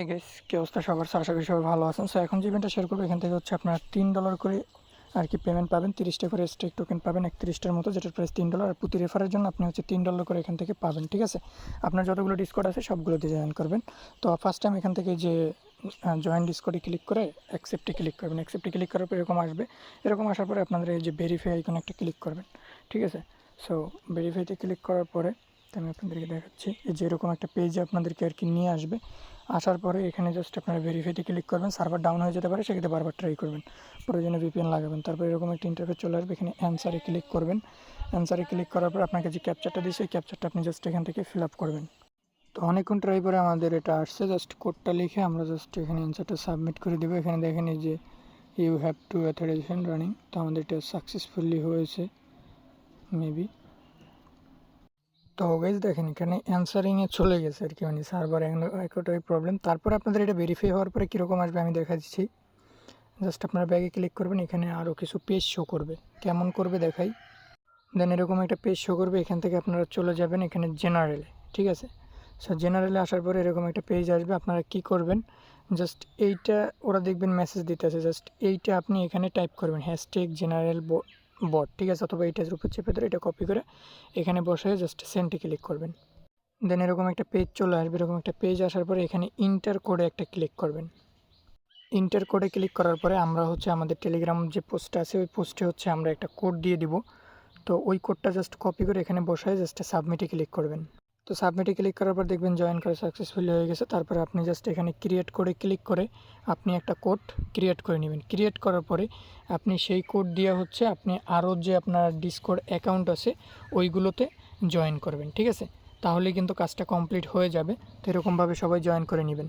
Guys, কি অবস্থা সবার? আশা করি সবাই ভালো আছেন। সো এখন যে ইভেন্টটা শেয়ার করবো, এখান থেকে হচ্ছে আপনারা $3 করে আর কি পেমেন্ট পাবেন। 30টা করে স্টেক টোকেন পাবেন, 31টার মতো, যেটার প্রাইস $3। আর প্রতি রেফারের জন্য আপনি হচ্ছে $3 করে এখান থেকে পাবেন। ঠিক আছে, আপনার যতগুলো ডিসকর্ড আছে সবগুলোতে জয়েন করবেন। তো ফার্স্ট টাইম এখান থেকে যে জয়েন ডিসকর্ডে ক্লিক করে অ্যাকসেপ্টে ক্লিক করবেন। অ্যাকসেপ্টে ক্লিক করার পর এরকম আসবে। এরকম আসার পরে আপনাদের এই যে ভেরিফাই আইকনে একটা ক্লিক করবেন। ঠিক আছে, সো ভেরিফাইতে ক্লিক করার পরে আমি আপনাদেরকে দেখাচ্ছি, এই যে এরকম একটা পেজে আপনাদেরকে আর কি নিয়ে আসবে। আসার পরে এখানে জাস্ট আপনারা ভেরিফাইতে ক্লিক করবেন। সার্ভার ডাউন হয়ে যেতে পারে, সেক্ষেত্রে বারবার ট্রাই করবেন, প্রয়োজনে ভিপিএন লাগাবেন। তারপর এরকম একটা ইন্টারফেস চলে আসবে, এখানে অ্যান্সারে ক্লিক করবেন। অ্যান্সারে ক্লিক করার পর আপনাকে যে ক্যাপচারটা দিয়েছে, এই ক্যাপচারটা আপনি জাস্ট এখান থেকে ফিল আপ করবেন। তো অনেকক্ষণ ট্রাই করে আমাদের এটা আসছে। জাস্ট কোডটা লিখে আমরা জাস্ট এখানে অ্যান্সারটা সাবমিট করে দেবো। এখানে দেখেন এই যে you have to authorization running, তো আমাদের এটা সাকসেসফুলি হয়েছে মেবি। তো গাইজ দেখেন এখানে অ্যান্সারিংয়ে চলে গেছে আর কি, মানে সার্ভার একটাই প্রবলেম। তারপর আপনাদের এটা ভেরিফাই হওয়ার পরে কীরকম আসবে আমি দেখা দিচ্ছি। জাস্ট আপনার ব্যাগে ক্লিক করবেন, এখানে আরও কিছু পেজ শো করবে। কেমন করবে দেখাই। দেন এরকম একটা পেজ শো করবে, এখান থেকে আপনারা চলে যাবেন এখানে জেনারেলে। ঠিক আছে, সো জেনারেলে আসার পরে এরকম একটা পেজ আসবে। আপনারা কি করবেন, জাস্ট এইটা ওরা দেখবেন মেসেজ দিতে আছে, জাস্ট এইটা আপনি এখানে টাইপ করবেন, হ্যাশট্যাগ জেনারেল বট। ঠিক আছে, অথবা এইটার উপর চেপে ধরে এটা কপি করে এখানে বসে জাস্ট সেন্টে ক্লিক করবেন। দেন এরকম একটা পেজ চলে আসবে। এরকম একটা পেজ আসার পরে এখানে ইন্টার কোডে একটা ক্লিক করবেন। ইন্টার কোডে ক্লিক করার পরে আমরা হচ্ছে আমাদের টেলিগ্রাম যে পোস্টটা আছে, ওই পোস্টে হচ্ছে আমরা একটা কোড দিয়ে দিব। তো ওই কোডটা জাস্ট কপি করে এখানে বসায় জাস্ট সাবমিটে ক্লিক করবেন। তো সাবমিটে ক্লিক করার পর দেখবেন জয়েন করা সাকসেসফুলি হয়ে গেছে। তারপরে আপনি জাস্ট এখানে ক্রিয়েট করে ক্লিক করে আপনি একটা কোড ক্রিয়েট করে নেবেন। ক্রিয়েট করার পরে আপনি সেই কোড দিয়ে হচ্ছে আপনি আরও যে আপনার ডিসকর্ড অ্যাকাউন্ট আছে ওইগুলোতে জয়েন করবেন। ঠিক আছে, তাহলে কিন্তু কাজটা কমপ্লিট হয়ে যাবে। তো এরকমভাবে সবাই জয়েন করে নেবেন।